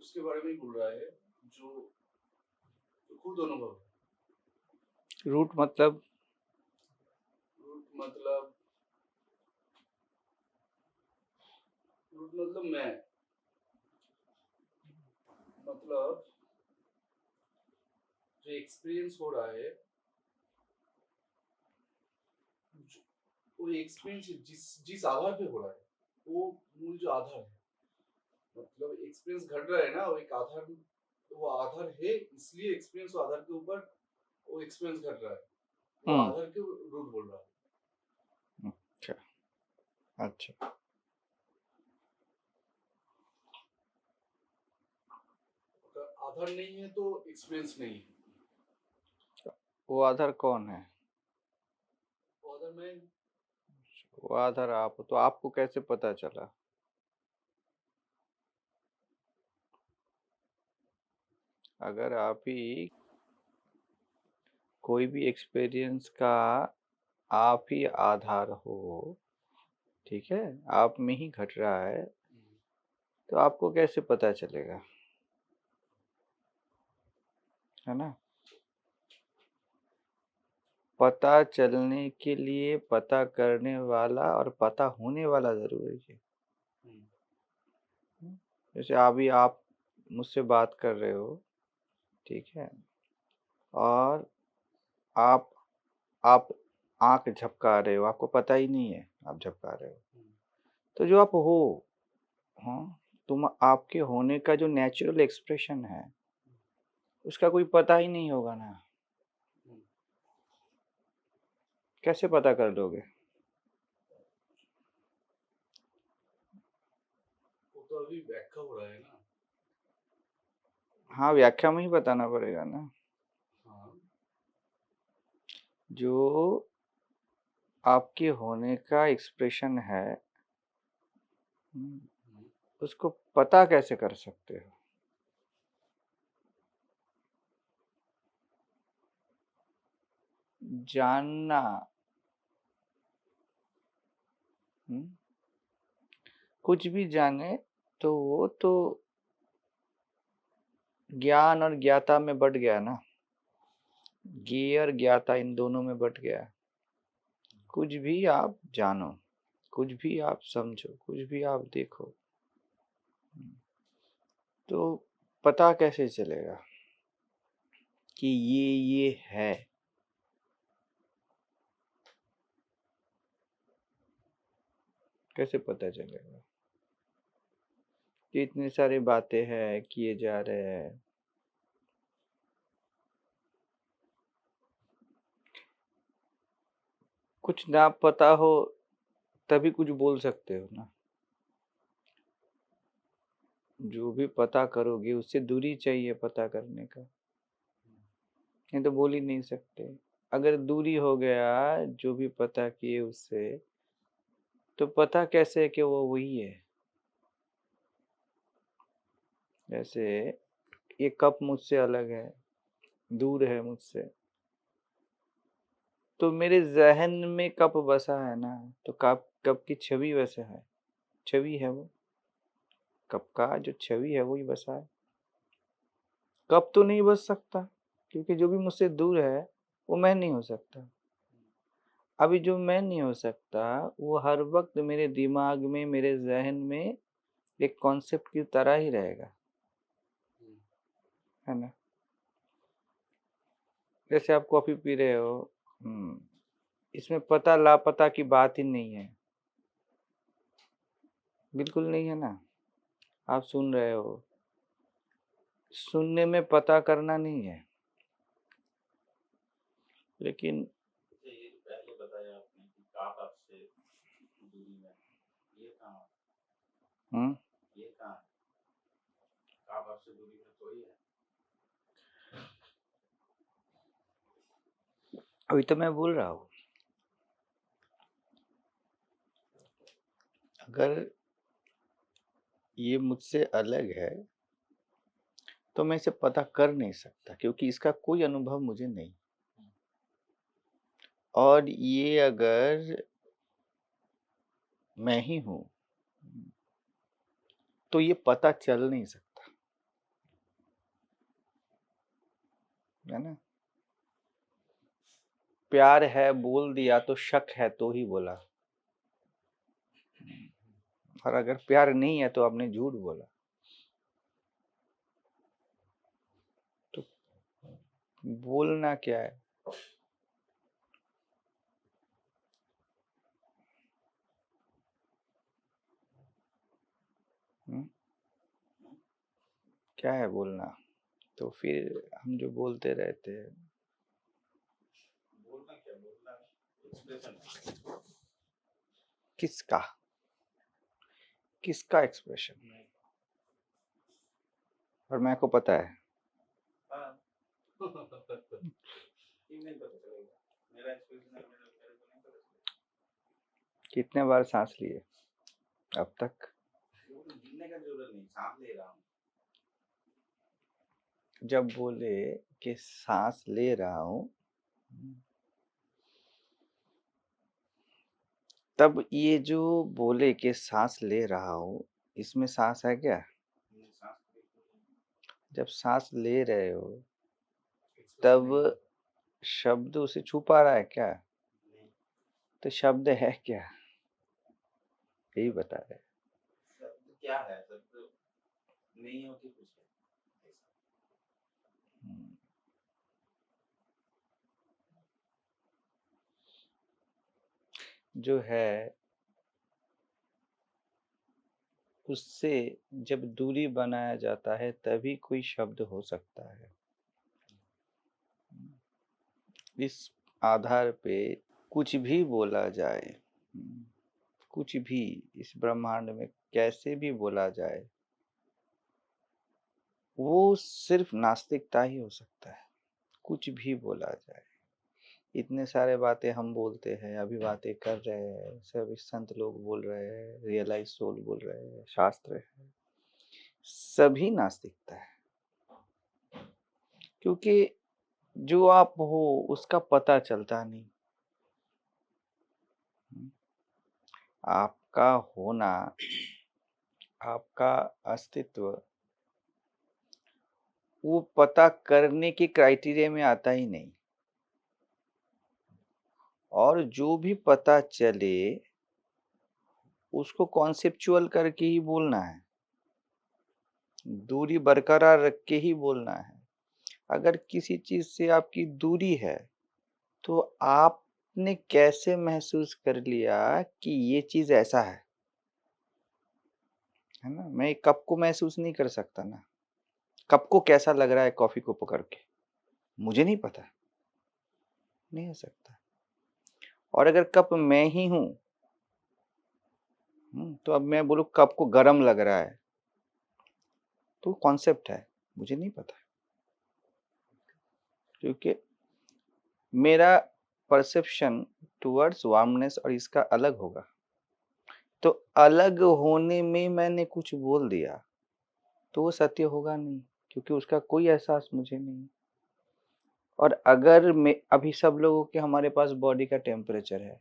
उसके बारे में ही बोल रहा है जो जो खुद अनुभव है। रूट मतलब मतलब रूट मतलब मैं, मतलब जो एक्सपीरियंस हो रहा है, वो एक्सपीरियंस जिस जिस आधार पे हो रहा है वो मूल जो आधार है, मतलब एक्सपीरियंस घट रहा है ना, वो एक आधार, वो आधार है, इसलिए एक्सपीरियंस आधार के ऊपर वो एक्सपीरियंस घट रहा है, वो हम्म। आधार के रूट बोल रहा है। अच्छा अच्छा। अगर आधार नहीं है तो एक्सपीरियंस नहीं है। वो आधार कौन है? वो आधार मैं। वो आधार आप हो, तो आपको कैसे पता चला? अगर आप ही कोई भी एक्सपीरियंस का आप ही आधार हो, ठीक है, आप में ही घट रहा है, तो आपको कैसे पता चलेगा? है ना? पता चलने के लिए पता करने वाला और पता होने वाला जरूरी है। जैसे अभी आप मुझसे बात कर रहे हो, ठीक है, और आप आप आंख झपका रहे हो, आपको पता ही नहीं है आप झपका रहे हो। तो जो आप हो, हाँ, तुम आपके होने का जो नेचुरल एक्सप्रेशन है, उसका कोई पता ही नहीं होगा ना। कैसे पता कर लोगे? वो तो अभी व्याख्या हो रहा है ना। हाँ, व्याख्या में ही बताना पड़ेगा ना। हाँ। जो आपके होने का एक्सप्रेशन है, उसको पता कैसे कर सकते हो? जानना। हम्म, कुछ भी जाने तो वो तो ज्ञान और ज्ञाता में बट गया ना। ज्ञेय और ज्ञाता इन दोनों में बट गया। कुछ भी आप जानो, कुछ भी आप समझो, कुछ भी आप देखो, तो पता कैसे चलेगा कि ये है? कैसे पता चलेगा कि इतनी सारी बातें हैं किए जा रहे हैं? कुछ ना पता हो तभी कुछ बोल सकते हो ना। जो भी पता करोगे उससे दूरी चाहिए पता करने का, नहीं तो बोल ही नहीं सकते। अगर दूरी हो गया जो भी पता किए उससे, तो पता कैसे है कि वो वही है? जैसे ये कप मुझसे अलग है, दूर है मुझसे, तो मेरे जहन में कप बसा है ना, तो कप कप की छवि वैसे है, छवि है वो, कप का जो छवि है वही बसा है। कप तो नहीं बस सकता, क्योंकि जो भी मुझसे दूर है वो मैं नहीं हो सकता। अभी जो मैं नहीं हो सकता, वो हर वक्त मेरे दिमाग में, मेरे जहन में एक कॉन्सेप्ट की तरह ही रहेगा, है ना? जैसे आप कॉफी पी रहे हो, इसमें पता लापता की बात ही नहीं है, बिल्कुल नहीं है ना। आप सुन रहे हो, सुनने में पता करना नहीं है, लेकिन अच्छा, ये जो पहले बताया आपने कि आप आपसे दूरी में, ये कहाँ, हम्म ये कहाँ है? आप आपसे दूरी में तो ही है। अभी तो मैं बोल रहा हूँ, अगर ये मुझसे अलग है तो मैं इसे पता कर नहीं सकता, क्योंकि इसका कोई अनुभव मुझे नहीं। और ये अगर मैं ही हूँ, तो ये पता चल नहीं सकता। है ना। प्यार है बोल दिया तो शक है तो ही बोला, और अगर प्यार नहीं है तो आपने झूठ बोला। तो बोलना क्या है? हुँ? क्या है बोलना? तो फिर हम जो बोलते रहते हैं। बोलना क्या, बोलना एक्सप्रेशन। किसका? किसका एक्सप्रेशन? और मेरे को पता है। हाँ। नहीं पता चलेगा, मेरा एक्सप्रेशन है, मेरे को नहीं पता चलेगा। कितने बार सांस लिए अब तक? वो तो गिनने का जरूरत नहीं, सांस ले रहा हूँ। जब बोले कि सांस ले रहा हूँ, तब ये जो बोले कि सांस ले रहा हूँ, इसमें सांस है क्या? जब सांस ले रहे हो तब शब्द उसे छुपा रहा है क्या? तो शब्द है क्या? यही बता रहे। शब्द क्या है? शब्द नहीं होती कुछ है। जो है उससे जब दूरी बनाया जाता है तभी कोई शब्द हो सकता है। इस आधार पे कुछ भी बोला जाए, कुछ भी इस ब्रह्मांड में कैसे भी बोला जाए, वो सिर्फ नास्तिकता ही हो सकता है। कुछ भी बोला जाए, इतने सारे बातें हम बोलते हैं, अभी बातें कर रहे हैं, सब संत लोग बोल रहे हैं, रियलाइज सोल बोल रहे हैं, शास्त्र है, सभी नास्तिकता है। क्योंकि जो आप हो उसका पता चलता नहीं। आपका होना, आपका अस्तित्व वो पता करने के क्राइटेरिया में आता ही नहीं। और जो भी पता चले उसको कॉन्सेप्चुअल करके ही बोलना है, दूरी बरकरार रख के ही बोलना है। अगर किसी चीज से आपकी दूरी है तो आपने कैसे महसूस कर लिया कि ये चीज ऐसा है ना। मैं कप को महसूस नहीं कर सकता ना, कप को कैसा लग रहा है कॉफी को पकड़ के, मुझे नहीं पता, नहीं हो सकता। और अगर कप मैं ही हूं, तो अब मैं बोलूं कप को गर्म लग रहा है, तो कॉन्सेप्ट है, मुझे नहीं पता, क्योंकि मेरा परसेप्शन टुवर्ड्स वार्मनेस और इसका अलग होगा। तो अलग होने में मैंने कुछ बोल दिया तो वो सत्य होगा नहीं, क्योंकि उसका कोई एहसास मुझे नहीं। और अगर मैं अभी सब लोगों के हमारे पास बॉडी का टेम्परेचर है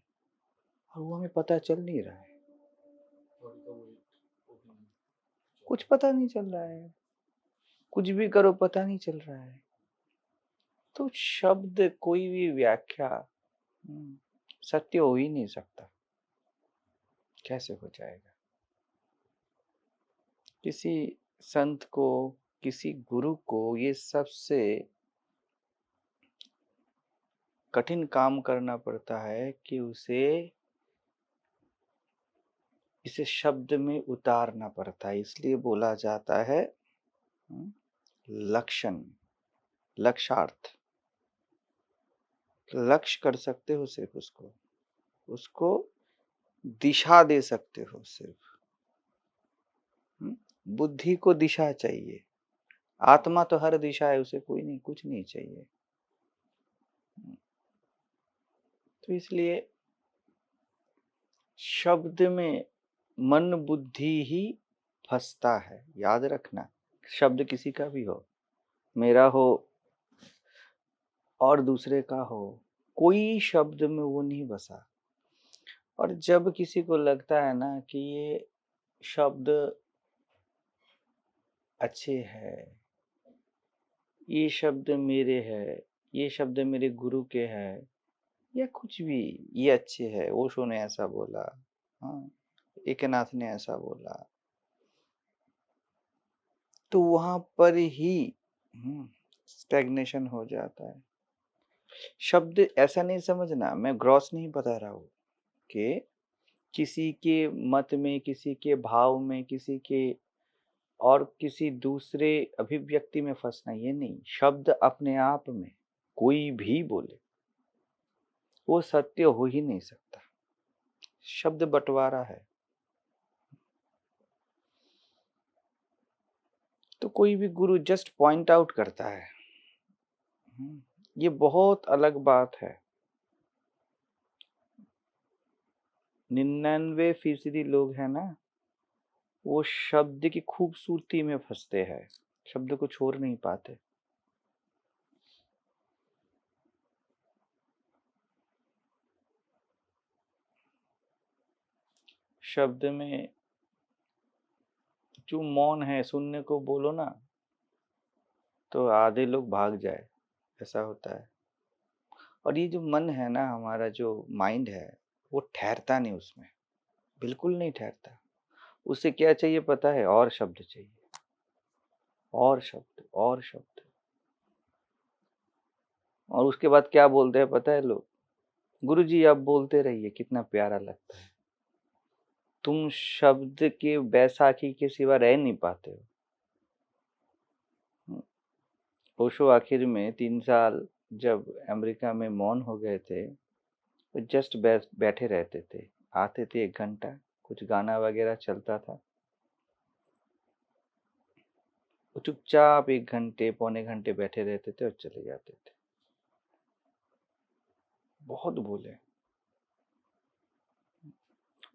और वो हमें पता चल नहीं रहा है, कुछ पता नहीं चल रहा है, कुछ भी करो पता नहीं चल रहा है, तो शब्द कोई भी व्याख्या सत्य हो ही नहीं सकता। कैसे हो जाएगा? किसी संत को, किसी गुरु को ये सबसे कठिन काम करना पड़ता है कि उसे इसे शब्द में उतारना पड़ता है। इसलिए बोला जाता है लक्षण, लक्षार्थ। लक्ष्य कर सकते हो सिर्फ उसको, उसको दिशा दे सकते हो सिर्फ। बुद्धि को दिशा चाहिए, आत्मा तो हर दिशा है, उसे कोई नहीं, कुछ नहीं चाहिए। तो इसलिए शब्द में मन बुद्धि ही फंसता है। याद रखना, शब्द किसी का भी हो, मेरा हो और दूसरे का हो, कोई शब्द में वो नहीं बसा। और जब किसी को लगता है ना कि ये शब्द अच्छे हैं, ये शब्द मेरे है, ये शब्द मेरे गुरु के है, या कुछ भी, ये अच्छे है, ओशो ने ऐसा बोला, हाँ, एकनाथ ने ऐसा बोला, तो वहां पर ही स्टैग्नेशन हो जाता है। शब्द ऐसा नहीं समझना, मैं ग्रॉस नहीं बता रहा हूँ कि किसी के मत में, किसी के भाव में, किसी के और किसी दूसरे अभिव्यक्ति में फंसना, ये नहीं। शब्द अपने आप में कोई भी बोले वो सत्य हो ही नहीं सकता। शब्द बंटवारा है। तो कोई भी गुरु जस्ट पॉइंट आउट करता है, ये बहुत अलग बात है। 99% लोग हैं ना, वो शब्द की खूबसूरती में फंसते हैं, शब्द को छोड़ नहीं पाते। शब्द में जो मौन है, सुनने को बोलो ना तो आधे लोग भाग जाए, ऐसा होता है। और ये जो मन है ना, हमारा जो माइंड है, वो ठहरता नहीं उसमें, बिल्कुल नहीं ठहरता। उसे क्या चाहिए पता है? और शब्द चाहिए, और शब्द, और शब्द। और उसके बाद क्या बोलते हैं पता है लोग? गुरुजी आप बोलते रहिए, कितना प्यारा लगता है। तुम शब्द के बैसाखी के सिवा रह नहीं पाते हो। ओशो आखिर में 3 साल जब अमेरिका में मौन हो गए थे, वो जस्ट बैठे रहते थे। आते थे 1 घंटा, कुछ गाना वगैरह चलता था, वो चुपचाप 1 घंटे, पौने घंटे बैठे रहते थे और चले जाते थे। बहुत बोले।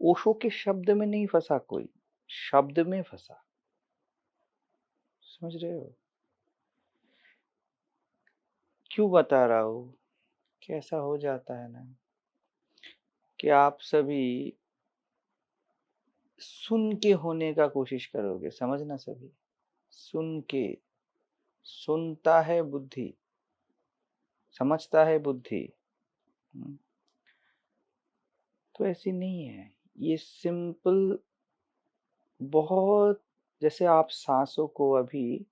ओशो के शब्द में नहीं फंसा कोई, शब्द में फंसा। समझ रहे हो? क्यों बता रहा हूँ? कैसा हो जाता है ना कि आप सभी सुन के होने का कोशिश करोगे, समझना सभी। सुन के, सुनता है बुद्धि, समझता है बुद्धि। तो ऐसी नहीं है, ये सिंपल बहुत, जैसे आप सांसों को अभी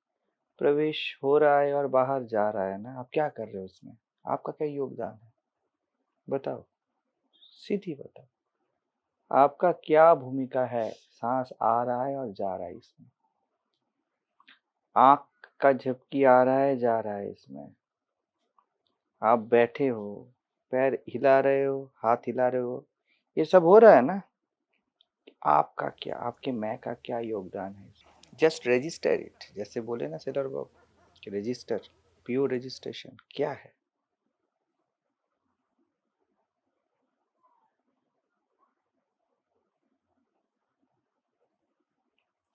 प्रवेश हो रहा है और बाहर जा रहा है ना, आप क्या कर रहे हो उसमें? आपका क्या योगदान है? बताओ, सीधी बताओ, आपका क्या भूमिका है? सांस आ रहा है और जा रहा है इसमें, आंख का झपकी आ रहा है, जा रहा है इसमें, आप बैठे हो, पैर हिला रहे हो, हाथ हिला रहे हो, ये सब हो रहा है ना। आपका क्या, आपके मैं का क्या योगदान है? जस्ट रजिस्टर इट, जैसे बोले ना सेलर बाबू कि रजिस्टर, प्योर रजिस्ट्रेशन क्या है।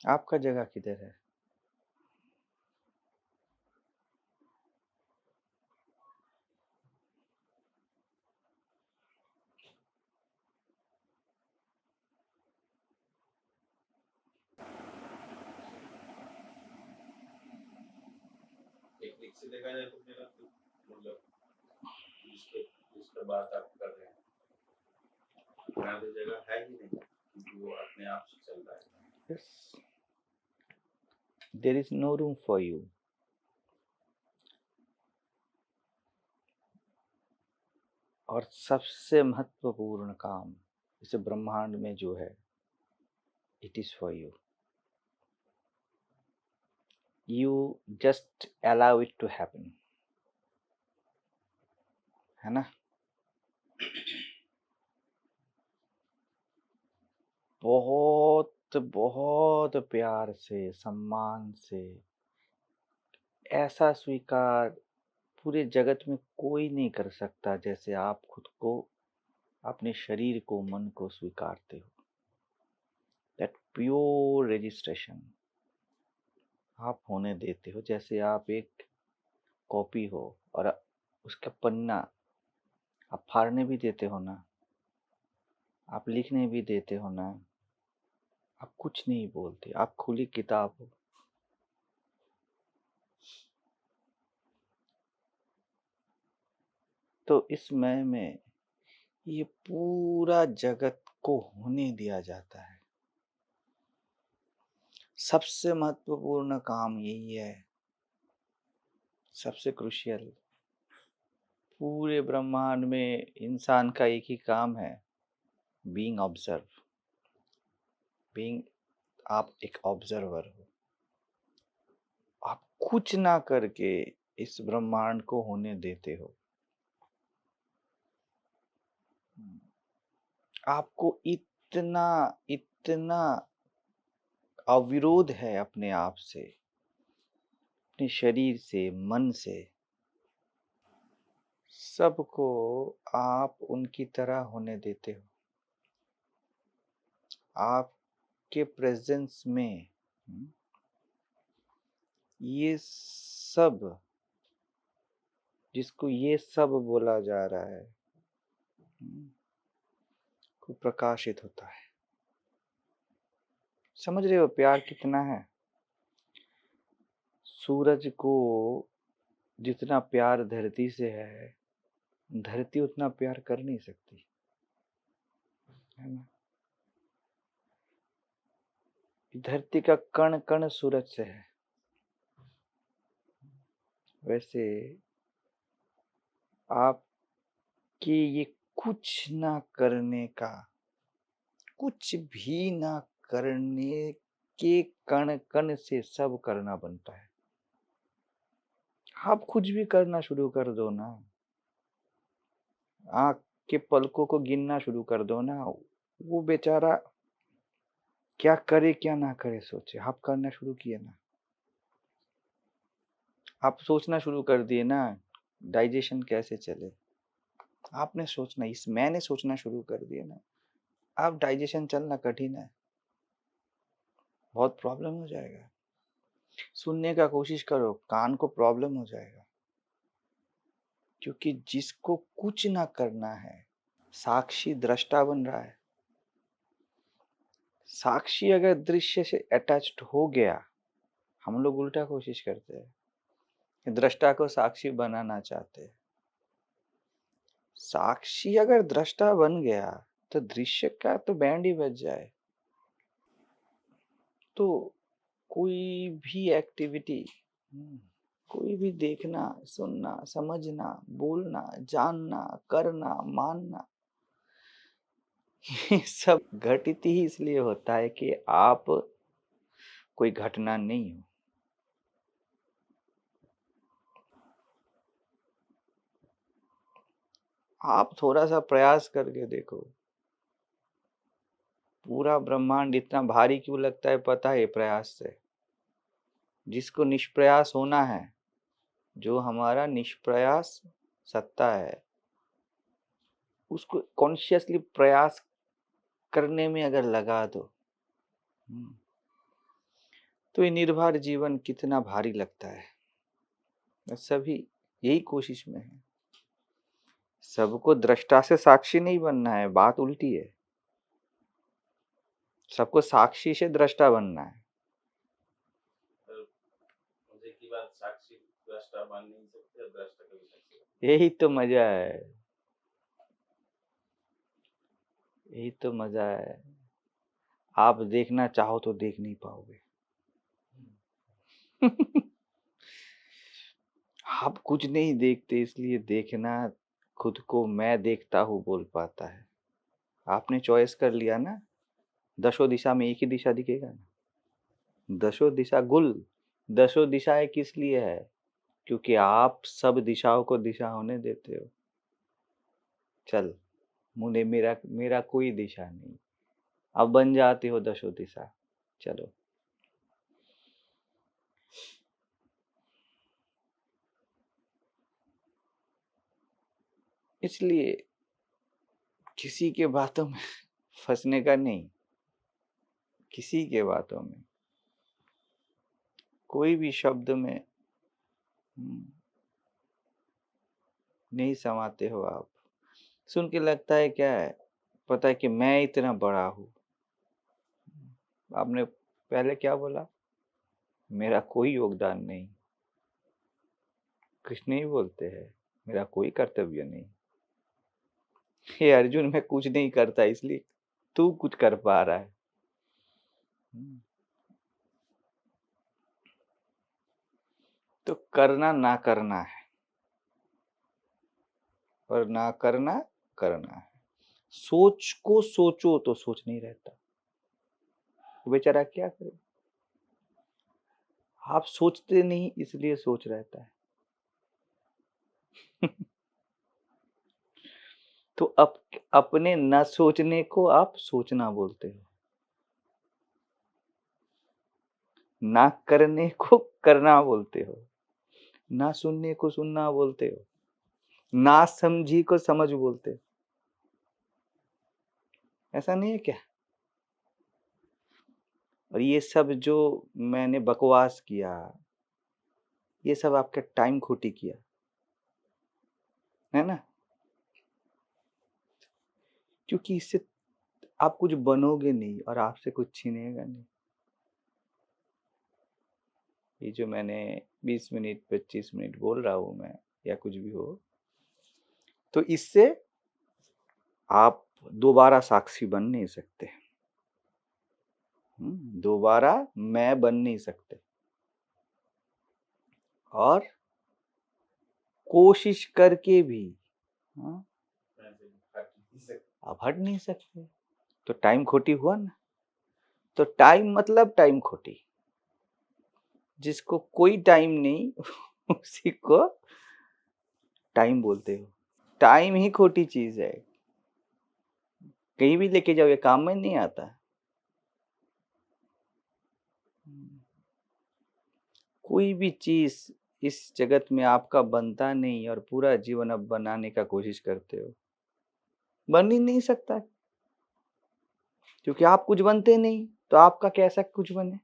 आपका जगह किधर है? टेक्निक से देखा जाए तो मेरा तो मतलब जिसका बात आप कर रहे हैं, मेरा तो जगह है ही नहीं, क्योंकि वो अपने आप से चल रहा है। Yes, there is no room for you. और सबसे महत्वपूर्ण काम इस ब्रह्मांड में जो है, it is for you. You just allow it to happen, है ना? बहुत बहुत प्यार से, सम्मान से, ऐसा स्वीकार पूरे जगत में कोई नहीं कर सकता जैसे आप खुद को, अपने शरीर को, मन को स्वीकारते हो। दैट प्योर रजिस्ट्रेशन आप होने देते हो, जैसे आप एक कॉपी हो और उसका पन्ना आप फाड़ने भी देते हो ना, आप लिखने भी देते हो ना, आप कुछ नहीं बोलते, आप खुली किताब हो। तो इस मय में ये पूरा जगत को होने दिया जाता है। सबसे महत्वपूर्ण काम यही है, सबसे क्रूशियल। पूरे ब्रह्मांड में इंसान का एक ही काम है, बीइंग ऑब्जर्व। बीइंग, आप एक ऑब्जर्वर हो। आप कुछ ना करके इस ब्रह्मांड को होने देते हो। आपको इतना इतना अविरोध है अपने आप से, अपने शरीर से, मन से। सबको आप उनकी तरह होने देते हो। आपके प्रेजेंस में ये सब, जिसको ये सब बोला जा रहा है, को प्रकाशित होता है। समझ रहे हो प्यार कितना है? सूरज को जितना प्यार धरती से है, धरती उतना प्यार कर नहीं सकती, है ना? धरती का कण कण सूरज से है। वैसे आपके ये कुछ ना करने का, कुछ भी ना करने के कण कण से सब करना बनता है। आप कुछ भी करना शुरू कर दो ना, आँख के पलकों को गिनना शुरू कर दो ना, वो बेचारा क्या करे क्या ना करे सोचे। आप करना शुरू किए ना, आप सोचना शुरू कर दिए ना डाइजेशन कैसे चले। आपने सोचना, इस मैंने सोचना शुरू कर दिया ना, आप डाइजेशन चलना कठिन है, बहुत प्रॉब्लम हो जाएगा। सुनने का कोशिश करो, कान को प्रॉब्लम हो जाएगा। क्योंकि जिसको कुछ ना करना है, साक्षी दृष्टा बन रहा है। साक्षी अगर दृश्य से अटैच्ड हो गया, हम लोग उल्टा कोशिश करते हैं, दृष्टा को साक्षी बनाना चाहते हैं। साक्षी अगर दृष्टा बन गया तो दृश्य का तो बैंड ही बज जाए। तो कोई भी एक्टिविटी, कोई भी देखना, सुनना, समझना, बोलना, जानना, करना, मानना, ये सब घटित ही इसलिए होता है कि आप कोई घटना नहीं हो। आप थोड़ा सा प्रयास करके देखो, पूरा ब्रह्मांड इतना भारी क्यों लगता है पता है? प्रयास से। जिसको निष्प्रयास होना है, जो हमारा निष्प्रयास सत्ता है, उसको कॉन्शियसली प्रयास करने में अगर लगा दो, तो ये निर्भर जीवन कितना भारी लगता है। सभी यही कोशिश में है। सबको दृष्टा से साक्षी नहीं बनना है, बात उल्टी है। सबको साक्षी से दृष्टा बनना है। मुझे की बात, साक्षी दृष्टा बन नहीं सकते, दृष्टा कभी सकते। यही तो मजा है, यही तो मजा है। आप देखना चाहो तो देख नहीं पाओगे। आप कुछ नहीं देखते, इसलिए देखना खुद को मैं देखता हूँ बोल पाता है। आपने चॉइस कर लिया ना, दसों दिशा में एक ही दिशा दिखेगा ना। दसों दिशा गुल, दसों दिशाएं किस लिए है? क्योंकि आप सब दिशाओं को दिशा होने देते हो। चल मुझे मेरा कोई दिशा नहीं, अब बन जाती हो दसों दिशा। चलो, इसलिए किसी के बातों में फंसने का नहीं। किसी के बातों में, कोई भी शब्द में नहीं समाते हो आप। सुन के लगता है क्या है, पता है कि मैं इतना बड़ा हूं। आपने पहले क्या बोला? मेरा कोई योगदान नहीं। कृष्ण ही बोलते हैं, मेरा कोई कर्तव्य नहीं। हे अर्जुन, मैं कुछ नहीं करता इसलिए तू कुछ कर पा रहा है। तो करना ना करना है, और ना करना करना है। सोच को सोचो तो सोच नहीं रहता, बेचारा क्या करे। आप सोचते नहीं इसलिए सोच रहता है। तो अपने न सोचने को आप सोचना बोलते हो, ना करने को करना बोलते हो, ना सुनने को सुनना बोलते हो, ना समझी को समझ बोलते हो। ऐसा नहीं है क्या? और ये सब जो मैंने बकवास किया, ये सब आपका टाइम खोटी किया है ना, क्योंकि इससे आप कुछ बनोगे नहीं और आपसे कुछ छीनेगा नहीं। ये जो मैंने 20 मिनट 25 मिनट बोल रहा हूं मैं, या कुछ भी हो, तो इससे आप दोबारा साक्षी बन नहीं सकते, दोबारा मैं बन नहीं सकते, और कोशिश करके भी आप हट नहीं सकते। तो टाइम खोटी हुआ ना। तो टाइम मतलब टाइम खोटी, जिसको कोई टाइम नहीं उसी को टाइम बोलते हो। टाइम ही खोटी चीज है, कहीं भी लेके जाओ ये काम में नहीं आता। कोई भी चीज इस जगत में आपका बनता नहीं और पूरा जीवन अब बनाने का कोशिश करते हो, बन ही नहीं सकता, क्योंकि आप कुछ बनते नहीं। तो आपका कैसा कुछ बने,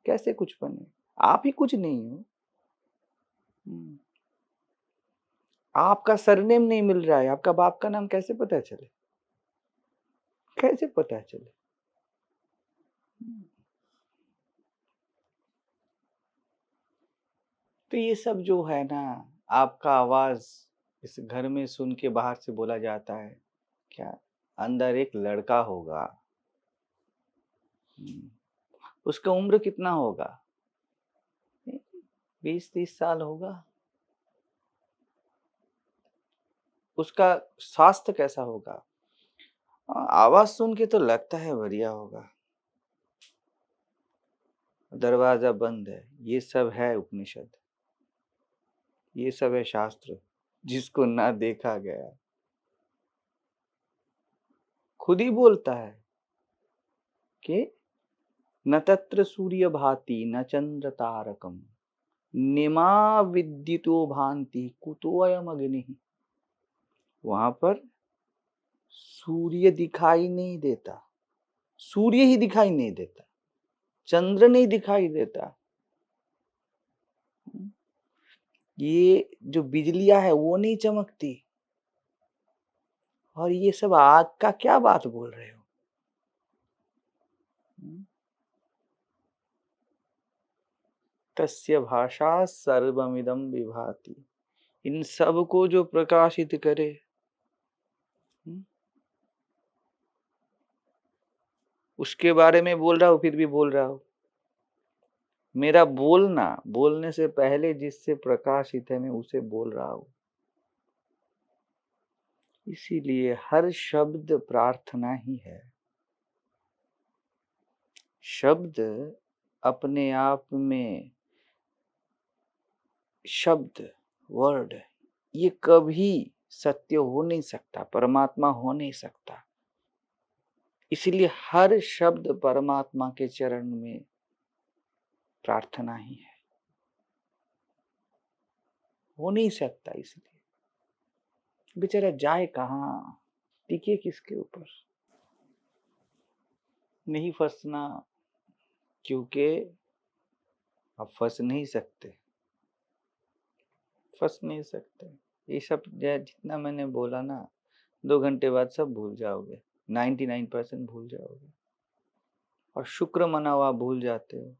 कैसे कुछ बने? आप ही कुछ नहीं हो। आपका सरनेम नहीं मिल रहा है, आपका बाप का नाम कैसे पता चले, कैसे पता चले? तो ये सब जो है ना, आपका आवाज इस घर में सुन के बाहर से बोला जाता है क्या, अंदर एक लड़का होगा, उसका उम्र कितना होगा, 20-30 साल होगा, उसका स्वास्थ्य कैसा होगा? आवाज सुन के तो लगता है बढ़िया होगा, दरवाजा बंद है। ये सब है उपनिषद, ये सब है शास्त्र, जिसको ना देखा गया। खुद ही बोलता है कि न तत्र सूर्य भाति न चंद्र तारकम निमा विद्युतो भांति कुतोयम अग्नि। वहां पर सूर्य दिखाई नहीं देता, सूर्य ही दिखाई नहीं देता, चंद्र नहीं दिखाई देता, ये जो बिजलियां है वो नहीं चमकती, और ये सब आग का क्या बात बोल रहे हो? तस्य भाषा सर्वमिदं विभाति। इन सब को जो प्रकाशित करे, उसके बारे में बोल रहा हूं, फिर भी बोल रहा हूं। मेरा बोलना, बोलने से पहले जिससे प्रकाशित है मैं उसे बोल रहा हूं। इसीलिए हर शब्द प्रार्थना ही है। शब्द अपने आप में, शब्द वर्ड ये कभी सत्य हो नहीं सकता, परमात्मा हो नहीं सकता। इसलिए हर शब्द परमात्मा के चरण में प्रार्थना ही है, हो नहीं सकता। इसलिए बेचारा जाए कहाँ, टिके किसके ऊपर? नहीं फंसना, क्योंकि आप फंस नहीं सकते, फंस नहीं सकते। ये सब जितना मैंने बोला ना, 2 घंटे बाद सब भूल जाओगे, 99% भूल जाओगे। और शुक्र मनाओ आप भूल जाते हो,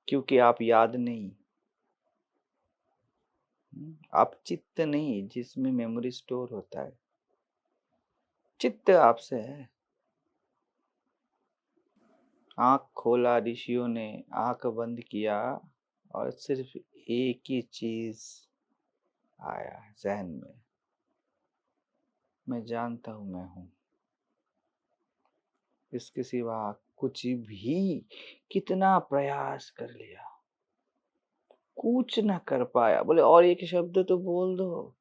क्योंकि आप याद नहीं, आप चित्त नहीं जिसमें मेमोरी स्टोर होता है, चित्त आपसे है। आंख खोला ऋषियों ने, आंख बंद किया और सिर्फ एक ही चीज आया जहन में, मैं जानता हूं मैं हूं। इसके सिवा कुछ भी कितना प्रयास कर लिया कुछ ना कर पाया। बोले और एक शब्द तो बोल दो,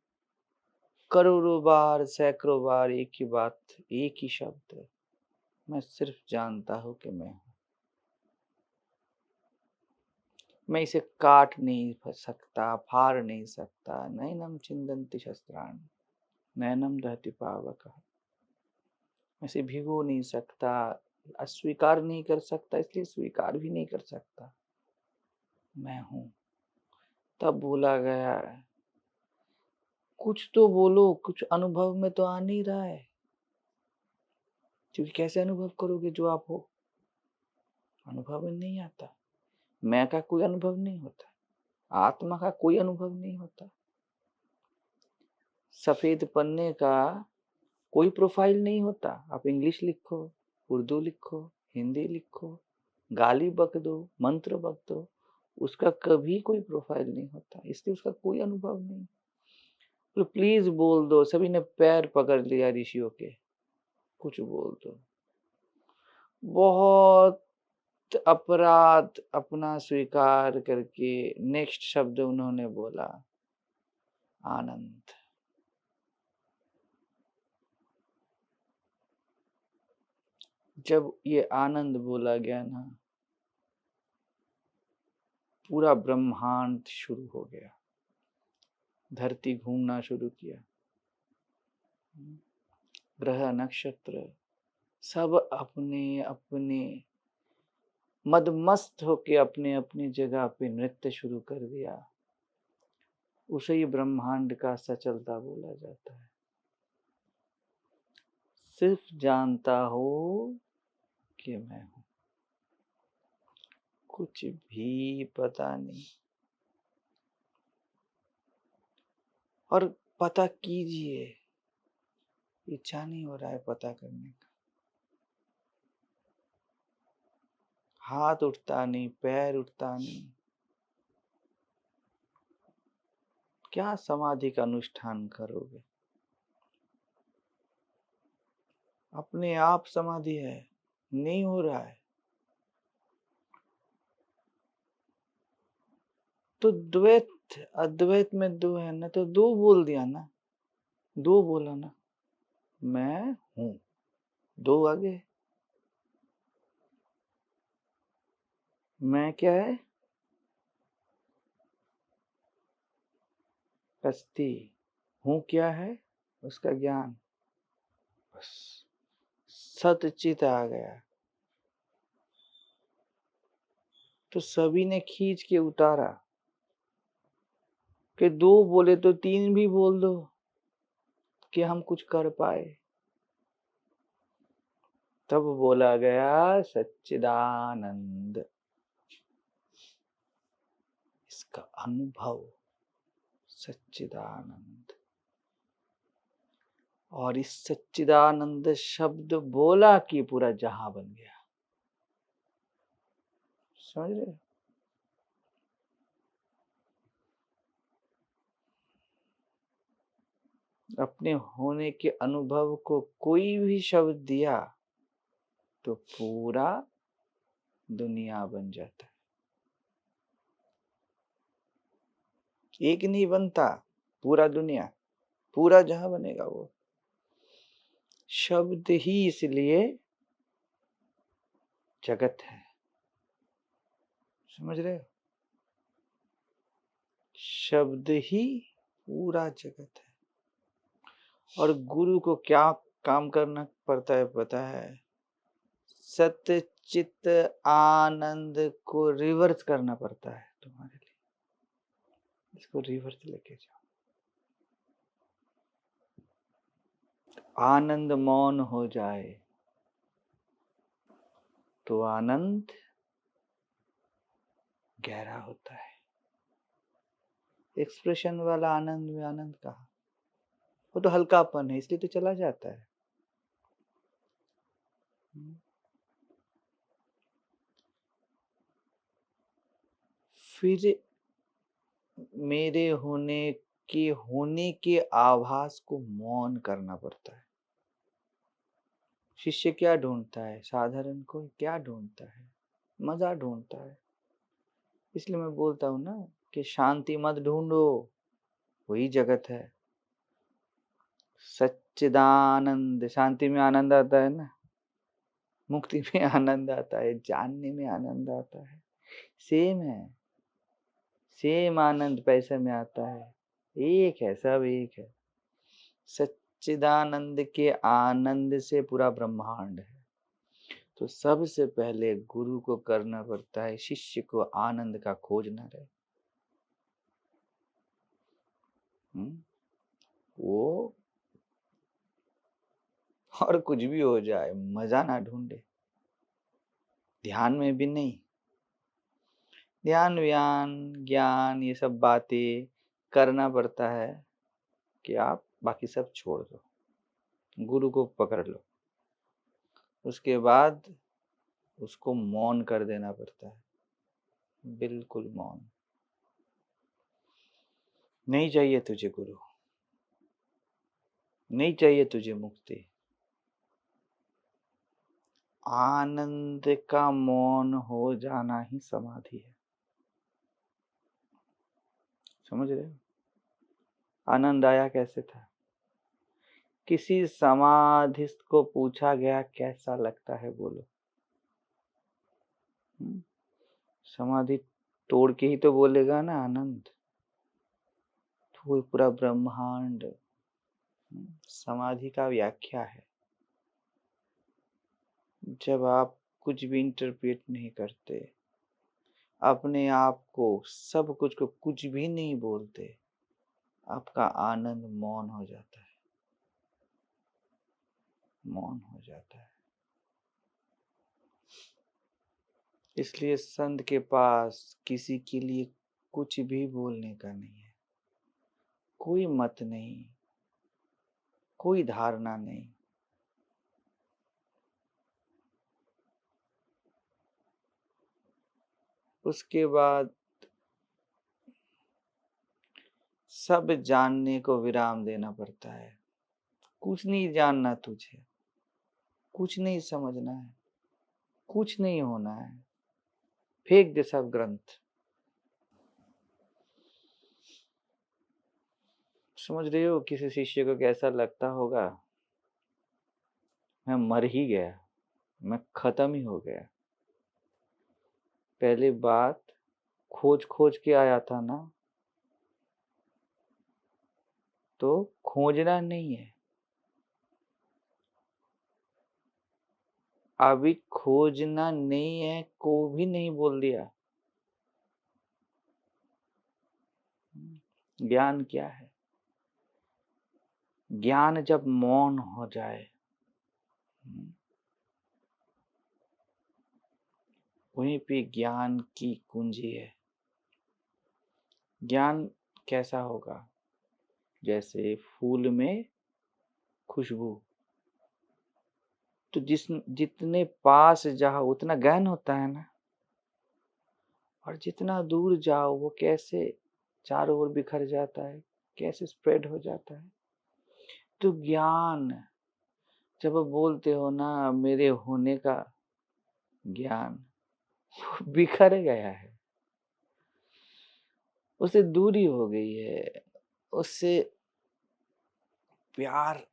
करोड़ों बार सैकड़ों बार एक ही बात, एक ही शब्द, मैं सिर्फ जानता हूं कि मैं हूं। मैं इसे काट नहीं सकता, फाड़ नहीं सकता। नैनम छिन्दन्ति शस्त्राणि नैनम दहति पावकः। मैं इसे भिगो नहीं सकता, अस्वीकार नहीं कर सकता, इसलिए स्वीकार भी नहीं कर सकता। मैं हूं। तब बोला गया कुछ तो बोलो, कुछ अनुभव में तो आ नहीं रहा है, क्योंकि कैसे अनुभव करोगे जो आप हो? अनुभव में नहीं आता। मैं का कोई अनुभव नहीं होता, आत्मा का कोई अनुभव नहीं होता, सफेद पन्ने का कोई प्रोफाइल नहीं होता। आप इंग्लिश लिखो, उर्दू लिखो, हिंदी लिखो, गाली बक दो, मंत्र बक दो, उसका कभी कोई प्रोफाइल नहीं होता, इसलिए उसका कोई अनुभव नहीं। तो प्लीज बोल दो। सभी ने पैर पकड़ लिया ऋषियों के, कुछ बोल दो। बहुत अपराध अपना स्वीकार करके नेक्स्ट शब्द उन्होंने बोला, आनंद। जब ये आनंद बोला गया ना, पूरा ब्रह्मांड शुरू हो गया, धरती घूमना शुरू किया, ग्रह नक्षत्र सब अपने अपने मदमस्त होके अपने अपनी जगह पे नृत्य शुरू कर दिया। उसे ही ब्रह्मांड का सचलता बोला जाता है। सिर्फ जानता हो कि मैं हूं, कुछ भी पता नहीं। और पता कीजिए, इच्छा नहीं हो रहा है पता करने का, हाथ उठता नहीं, पैर उठता नहीं। क्या समाधि का अनुष्ठान करोगे? अपने आप समाधि है, नहीं हो रहा है तो द्वैत अद्वैत में दो है ना, तो दो बोल दिया ना, दो बोला ना, मैं हूं, दो आगे। मैं क्या है? कस्ती। हूं क्या है? उसका ज्ञान। बस सतचित आ गया तो सभी ने खींच के उतारा कि दो बोले तो तीन भी बोल दो कि हम कुछ कर पाए। तब बोला गया सच्चिदानंद। इसका अनुभव सच्चिदानंद। और इस सच्चिदानंद शब्द बोला कि पूरा जहां बन गया। समझ रहे? अपने होने के अनुभव को कोई भी शब्द दिया तो पूरा दुनिया बन जाता है। एक नहीं बनता, पूरा दुनिया, पूरा जहां बनेगा वो शब्द ही, इसलिए जगत है। समझ रहे हो? शब्द ही पूरा जगत है। और गुरु को क्या काम करना पड़ता है पता है? सत्य चित्त आनंद को रिवर्स करना पड़ता है तुम्हारे लिए। इसको रिवर्स लेके जाओ। आनंद मौन हो जाए तो आनंद गहरा होता है। एक्सप्रेशन वाला आनंद में आनंद कहाँ? वो तो हल्कापन है, इसलिए तो चला जाता है। फिर मेरे होने के आभास को मौन करना पड़ता है। शिष्य क्या ढूंढता है? साधारण को क्या ढूंढता है? मजा ढूंढता है। इसलिए मैं बोलता हूँ ना कि शांति मत ढूंढो, वही जगत है। सच्चिदानंद, शांति में आनंद आता है ना, मुक्ति में आनंद आता है, जानने में आनंद आता है। सेम है, सेम आनंद पैसे में आता है, एक है, सब एक है। सच्चिदानंद के आनंद से पूरा ब्रह्मांड है। तो सबसे पहले गुरु को करना पड़ता है शिष्य को आनंद का खोजना रहे। वो और कुछ भी हो जाए मजा ना ढूंढे, ध्यान में भी नहीं। ध्यान व्यान ज्ञान ये सब बातें करना पड़ता है कि आप बाकी सब छोड़ दो, गुरु को पकड़ लो। उसके बाद उसको मौन कर देना पड़ता है, बिल्कुल मौन। नहीं चाहिए तुझे गुरु, नहीं चाहिए तुझे मुक्ति। आनंद का मौन हो जाना ही समाधि है। समझ रहे हो? आनंद आया कैसे था? किसी समाधिस्थ को पूछा गया कैसा लगता है, बोलो। समाधि तोड़ के ही तो बोलेगा ना आनंद। तो वो पूरा ब्रह्मांड समाधि का व्याख्या है। जब आप कुछ भी इंटरप्रेट नहीं करते, अपने आप को सब कुछ को कुछ भी नहीं बोलते, आपका आनंद मौन हो जाता है, मौन हो जाता है। इसलिए संत के पास किसी के लिए कुछ भी बोलने का नहीं है, कोई मत नहीं, कोई धारणा नहीं। उसके बाद सब जानने को विराम देना पड़ता है। कुछ नहीं जानना तुझे, कुछ नहीं समझना है, कुछ नहीं होना है, फेंक दे सब ग्रंथ। समझ रहे हो किसी शिष्य को कैसा लगता होगा? मैं मर ही गया, मैं खत्म ही हो गया। पहली बात खोज खोज के आया था ना, तो खोजना नहीं है। अभी खोजना नहीं है को भी नहीं बोल दिया। ज्ञान क्या है? ज्ञान जब मौन हो जाए, वहीं पे ज्ञान की कुंजी है। ज्ञान कैसा होगा? जैसे फूल में खुशबू, तो जितने पास जाओ उतना गहन होता है ना, और जितना दूर जाओ वो कैसे चारों ओर बिखर जाता है, कैसे स्प्रेड हो जाता है। तो ज्ञान जब आप बोलते हो ना मेरे होने का ज्ञान, बिखर गया है, उससे दूरी हो गई है, उससे प्यार,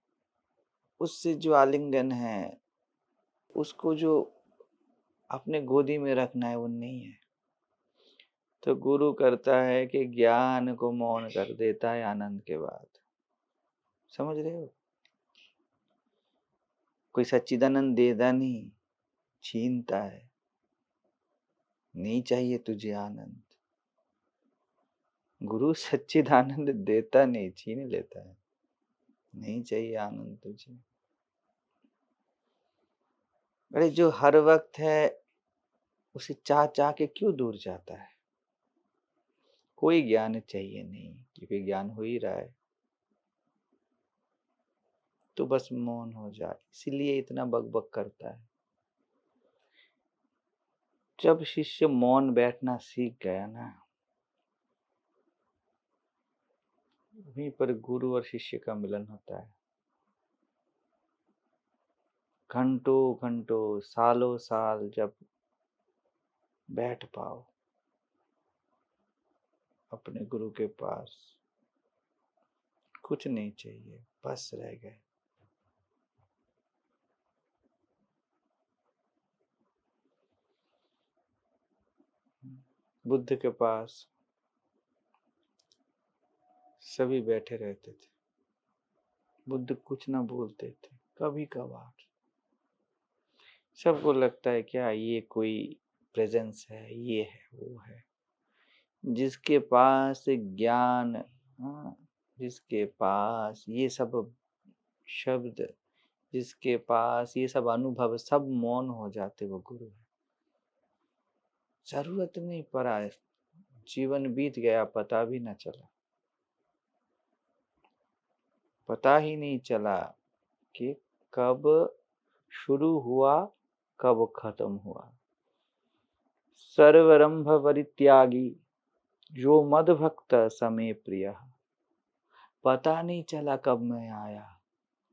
उससे जो आलिंगन है, उसको जो अपने गोदी में रखना है वो नहीं है। तो गुरु करता है कि ज्ञान को मौन कर देता है आनंद के बाद। समझ रहे हो? कोई सच्चिदानंद देता नहीं, छीनता है। नहीं चाहिए तुझे आनंद, गुरु सच्चिदानंद देता नहीं, छीन लेता है। नहीं चाहिए आनंद तुझे। अरे जो हर वक्त है उसे चाह चाह के क्यों दूर जाता है? कोई ज्ञान चाहिए नहीं, क्योंकि ज्ञान हो ही रहा है, तो बस मौन हो जाए, इसीलिए इतना बकबक करता है। जब शिष्य मौन बैठना सीख गया ना, वहीं पर गुरु और शिष्य का मिलन होता है। घंटों घंटों, सालों साल जब बैठ पाओ अपने गुरु के पास, कुछ नहीं चाहिए, बस रह गए। बुद्ध के पास सभी बैठे रहते थे, बुद्ध कुछ ना बोलते थे, कभी कभार। सबको लगता है क्या ये कोई प्रेजेंस है, ये है, वो है। जिसके पास ज्ञान, जिसके पास ये सब शब्द, जिसके पास ये सब अनुभव, सब मौन हो जाते, वो गुरु है। जरूरत नहीं पड़ा, जीवन बीत गया, पता भी ना चला, पता ही नहीं चला कि कब शुरू हुआ, कब खत्म हुआ। सर्वरंभ परित्यागी जो मद भक्त समय प्रिय, पता नहीं चला कब मैं आया।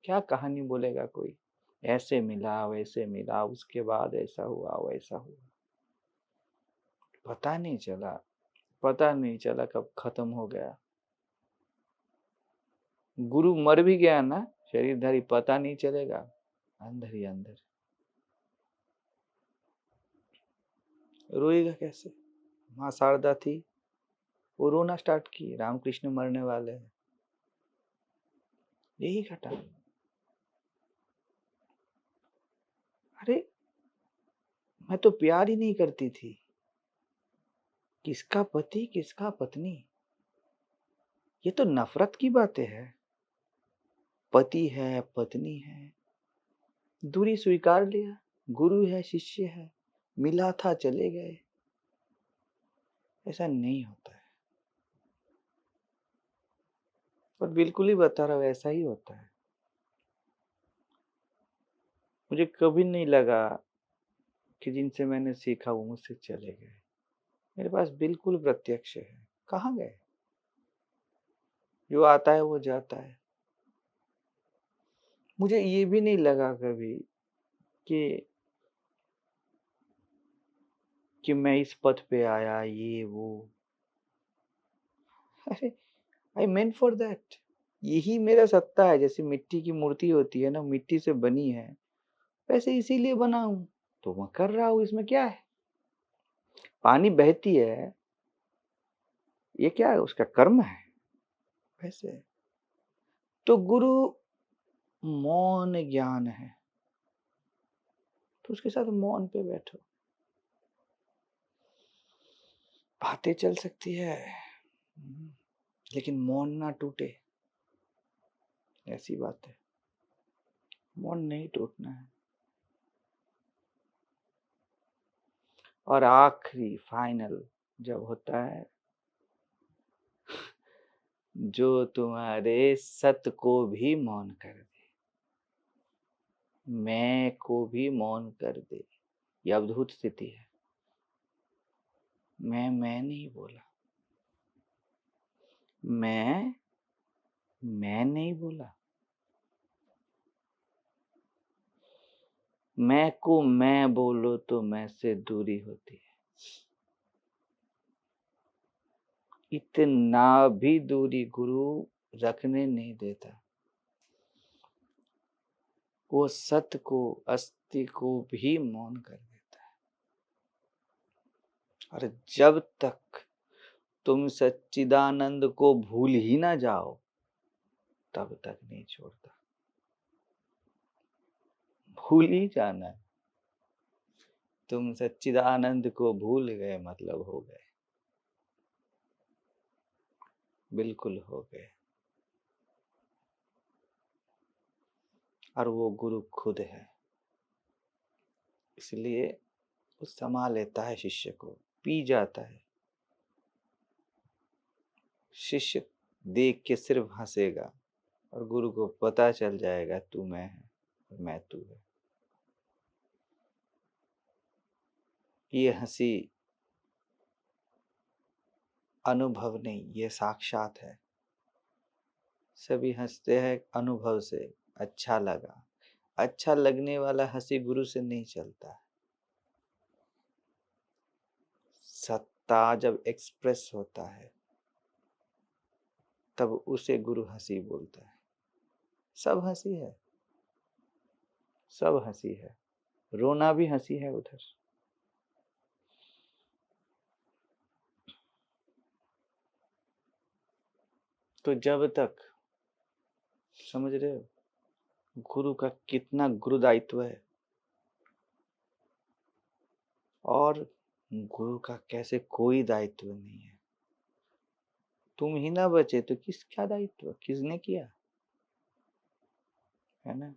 क्या कहानी बोलेगा कोई, ऐसे मिला, वैसे मिला, उसके बाद ऐसा हुआ, वैसा हुआ, पता नहीं चला, पता नहीं चला कब खत्म हो गया। गुरु मर भी गया ना शरीरधारी, पता नहीं चलेगा, अंदर ही अंदर। रोएगा कैसे? माँ शारदा थी, वो रोना स्टार्ट की, रामकृष्ण मरने वाले हैं, यही घटा। अरे मैं तो प्यार ही नहीं करती थी, किसका पति किसका पत्नी, ये तो नफरत की बातें है। पति है, पत्नी है, दूरी स्वीकार लिया, गुरु है, शिष्य है, मिला था, चले गए। ऐसा नहीं होता है, और बिल्कुल ही बता रहा हूं, ऐसा ही होता है। मुझे कभी नहीं लगा कि जिनसे मैंने सीखा वो मुझसे चले गए। मेरे पास बिल्कुल प्रत्यक्ष है, कहाँ गए? जो आता है वो जाता है। मुझे ये भी नहीं लगा कभी कि मैं इस पथ पे आया, ये वो। अरे आई मेंट फॉर दैट, यही मेरा सत्ता है। जैसे मिट्टी की मूर्ति होती है ना, मिट्टी से बनी है, वैसे इसीलिए बना हूं, तो मैं कर रहा हूं, इसमें क्या है? पानी बहती है, ये क्या है? उसका कर्म है। वैसे तो गुरु मौन ज्ञान है, तो उसके साथ मौन पे बैठो, बातें चल सकती है, लेकिन मौन ना टूटे, ऐसी बात है। मौन नहीं टूटना है। और आखिरी फाइनल जब होता है, जो तुम्हारे सत को भी मौन कर दे, मैं को भी मौन कर दे, यह अद्भुत स्थिति है। मैं नहीं बोला, मैं नहीं बोला, मैं को मैं बोलो तो मैं से दूरी होती है। इतना भी दूरी गुरु रखने नहीं देता, वो सत्य को, अस्थि को भी मौन कर देता है। और जब तक तुम सच्चिदानंद को भूल ही ना जाओ, तब तक नहीं छोड़ता। भूल ही जाना है, तुम सच्चिदानंद को भूल गए मतलब हो गए, बिल्कुल हो गए। और वो गुरु खुद है, इसलिए वो समा लेता है शिष्य को, पी जाता है। शिष्य देख के सिर्फ हंसेगा और गुरु को पता चल जाएगा तू मैं है और मैं तू है। ये हंसी अनुभव नहीं, ये साक्षात है। सभी हंसते हैं अनुभव से, अच्छा लगा। अच्छा लगने वाला हंसी गुरु से नहीं चलता। सत्ता जब एक्सप्रेस होता है तब उसे गुरु हंसी बोलता है। सब हंसी है, सब हंसी है, रोना भी हंसी है उधर। तो जब तक, समझ रहे हो गुरु का कितना गुरुदायित्व है, और गुरु का कैसे कोई दायित्व नहीं है। तुम ही ना बचे तो क्या दायित्व, किसने किया, है ना।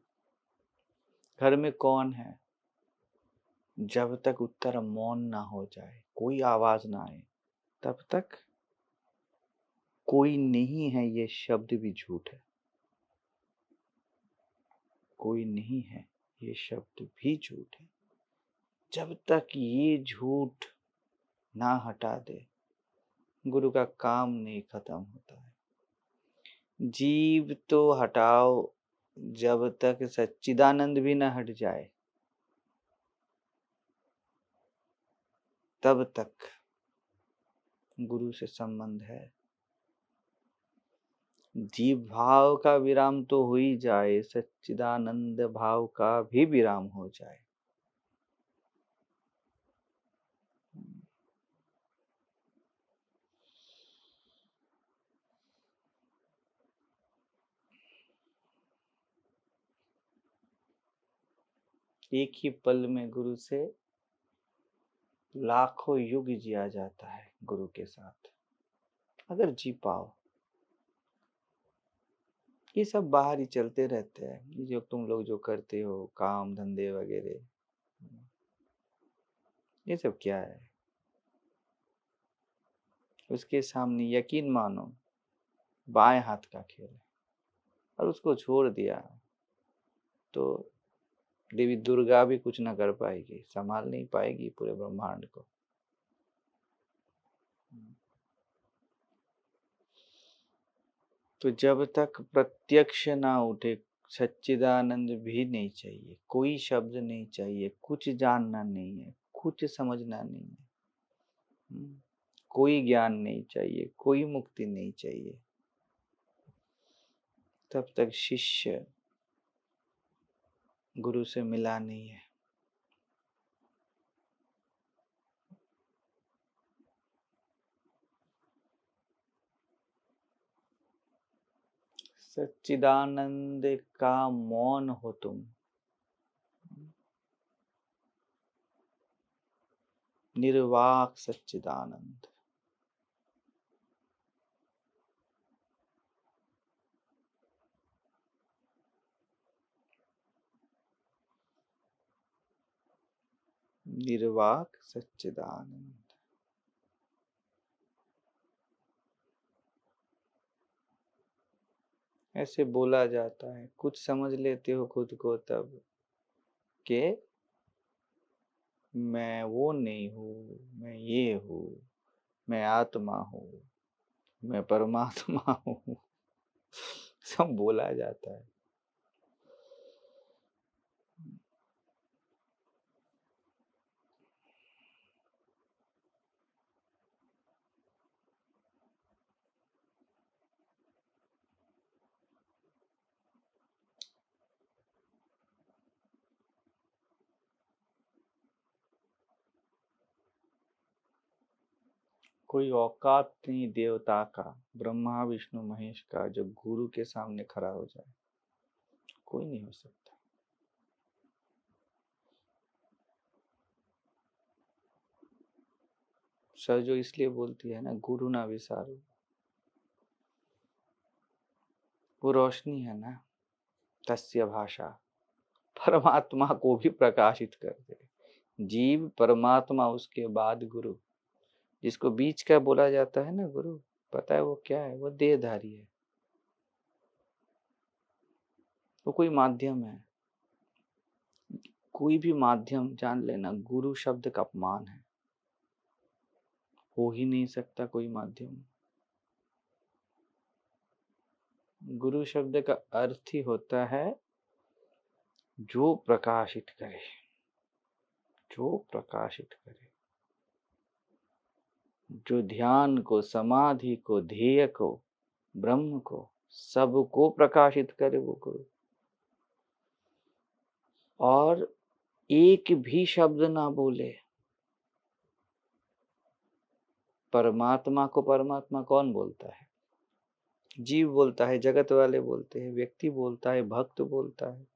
घर में कौन है, जब तक उत्तर मौन ना हो जाए, कोई आवाज ना आए, तब तक कोई नहीं है ये शब्द भी झूठ है। कोई नहीं है ये शब्द भी झूठ है। जब तक ये झूठ ना हटा दे, गुरु का काम नहीं खत्म होता है। जीव तो हटाओ, जब तक सच्चिदानंद भी न हट जाए तब तक गुरु से संबंध है। जीव भाव का विराम तो हो ही जाए, सच्चिदानंद भाव का भी विराम हो जाए। एक ही पल में गुरु से लाखों युग जिया जाता है। गुरु के साथ अगर जी पाओ, ये सब बाहर ही चलते रहते हैं। ये जो तुम लोग जो करते हो काम धंधे वगैरह, ये सब क्या है, उसके सामने यकीन मानो बाएं हाथ का खेल है। और उसको छोड़ दिया तो देवी दुर्गा भी कुछ ना कर पाएगी, संभाल नहीं पाएगी पूरे ब्रह्मांड को। तो जब तक प्रत्यक्ष ना उठे, सच्चिदानंद भी नहीं चाहिए, कोई शब्द नहीं चाहिए, कुछ जानना नहीं है, कुछ समझना नहीं है, कोई ज्ञान नहीं चाहिए, कोई मुक्ति नहीं चाहिए, तब तक शिष्य गुरु से मिला नहीं है। सच्चिदानंद का मौन हो तुम, निर्वाक सच्चिदानंद। निर्वाक सच्चिदानंद। ऐसे बोला जाता है, कुछ समझ लेते हो खुद को तब के मैं वो नहीं हूँ, मैं ये हूँ, मैं आत्मा हूँ, मैं परमात्मा हूँ। सब बोला जाता है। कोई औकात नहीं देवता का, ब्रह्मा विष्णु महेश का, जो गुरु के सामने खड़ा हो जाए। कोई नहीं हो सकता। सर जो इसलिए बोलती है ना, गुरु ना विसारू, वो रोशनी है ना, तस्य भाषा, परमात्मा को भी प्रकाशित कर दे। जीव परमात्मा, उसके बाद गुरु, जिसको बीच का बोला जाता है ना गुरु, पता है वो क्या है? वो देहधारी है, वो कोई माध्यम है। कोई भी माध्यम जान लेना गुरु शब्द का अपमान है, हो ही नहीं सकता कोई माध्यम। गुरु शब्द का अर्थ ही होता है जो प्रकाशित करे, जो प्रकाशित करे, जो ध्यान को, समाधि को, ध्येय को, ब्रह्म को, सबको प्रकाशित करे वो गुरु। और एक भी शब्द ना बोले। परमात्मा को परमात्मा कौन बोलता है? जीव बोलता है, जगत वाले बोलते हैं, व्यक्ति बोलता है, भक्त बोलता है।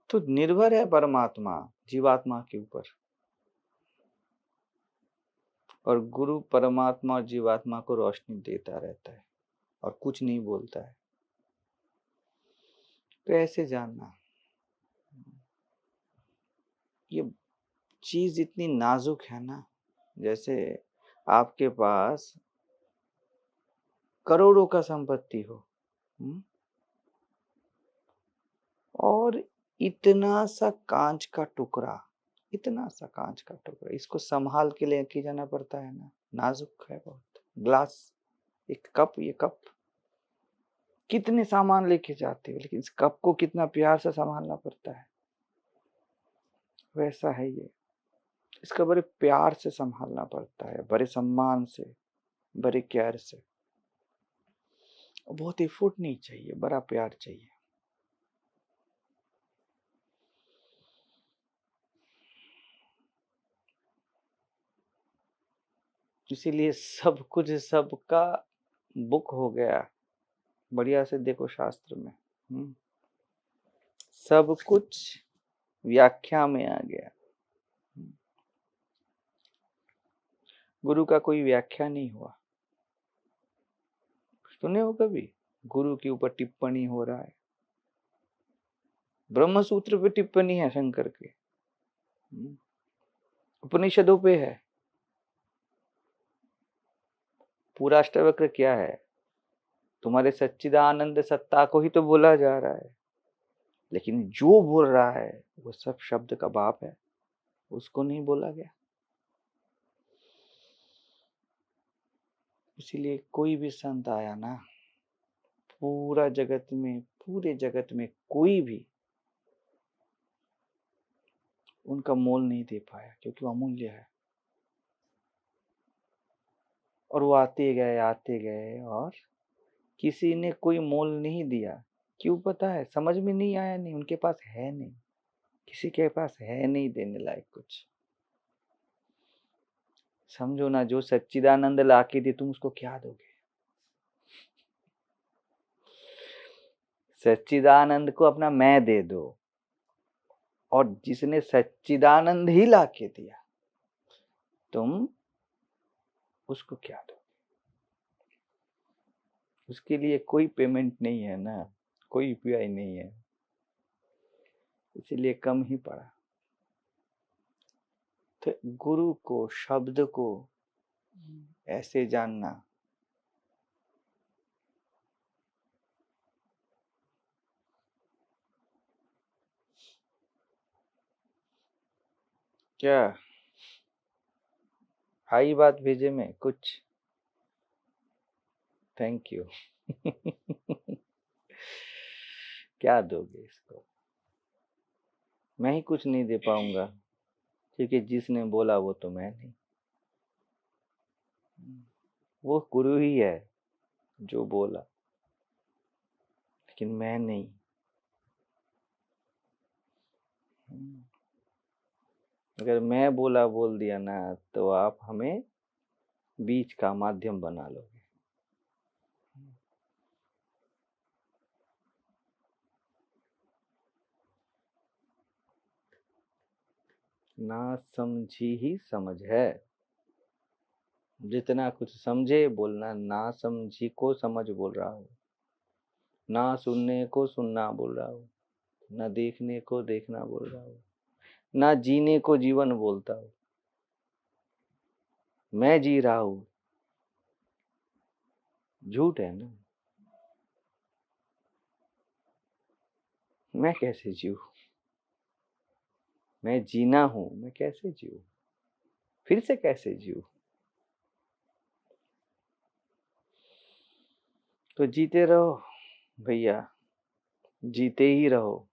तो निर्भर है परमात्मा जीवात्मा के ऊपर, और गुरु परमात्मा और जीवात्मा को रोशनी देता रहता है और कुछ नहीं बोलता है। तो ऐसे जानना, ये चीज इतनी नाजुक है ना, जैसे आपके पास करोड़ों का संपत्ति हो, और इतना सा कांच का टुकड़ा, इतना सा कांच का टुकड़ा, इसको संभाल के लेके जाना पड़ता है ना, नाजुक है बहुत। ग्लास, एक कप, ये कप कितने सामान लेके जाते हो, लेकिन इस कप को कितना प्यार से संभालना पड़ता है। वैसा है ये, इसका बड़े प्यार से संभालना पड़ता है, बड़े सम्मान से, बड़े केयर से। बहुत एफर्ट नहीं चाहिए, बड़ा प्यार चाहिए। इसीलिए सब कुछ सबका बुक हो गया, बढ़िया से देखो शास्त्र में, सब कुछ व्याख्या में आ गया। गुरु का कोई व्याख्या नहीं हुआ, सुने हो कभी? गुरु के ऊपर टिप्पणी हो रहा है, ब्रह्म सूत्र पे टिप्पणी है शंकर के, उपनिषदों पे है। पूरा अष्टावक्र क्या है? तुम्हारे सच्चिदानंद सत्ता को ही तो बोला जा रहा है, लेकिन जो बोल रहा है वो सब शब्द का बाप है, उसको नहीं बोला गया। इसीलिए कोई भी संत आया ना, पूरे जगत में कोई भी उनका मोल नहीं दे पाया, क्योंकि वो अमूल्य है। और वो आते गए और किसी ने कोई मोल नहीं दिया। क्यों पता है? समझ में नहीं आया, नहीं, उनके पास है नहीं, किसी के पास है नहीं देने लायक कुछ। समझो ना, जो सच्चिदानंद लाके दे, तुम उसको क्या दोगे? सच्चिदानंद को अपना मैं दे दो, और जिसने सच्चिदानंद ही लाके दिया, तुम उसको क्या दो? उसके लिए कोई पेमेंट नहीं है ना, कोई यूपीआई नहीं है, इसीलिए कम ही पड़ा। तो गुरु को, शब्द को ऐसे जानना। क्या आई बात भेजे में कुछ? Thank you. क्या दोगे इसको? मैं ही कुछ नहीं दे पाऊंगा, क्योंकि जिसने बोला वो तो मैं नहीं, वो गुरु ही है जो बोला, लेकिन मैं नहीं। अगर मैं बोल दिया ना, तो आप हमें बीच का माध्यम बना लोगे। ना समझी ही समझ है, जितना कुछ समझे बोलना, ना समझी को समझ बोल रहा हूँ, ना सुनने को सुनना बोल रहा हूँ, ना देखने को देखना बोल रहा हूँ, ना जीने को जीवन बोलता हूँ। मैं जी रहा हूँ, झूठ है ना। मैं कैसे जीऊँ? मैं जीना हूँ, मैं कैसे जीऊँ? फिर से कैसे जीऊँ? तो जीते रहो भैया, जीते ही रहो।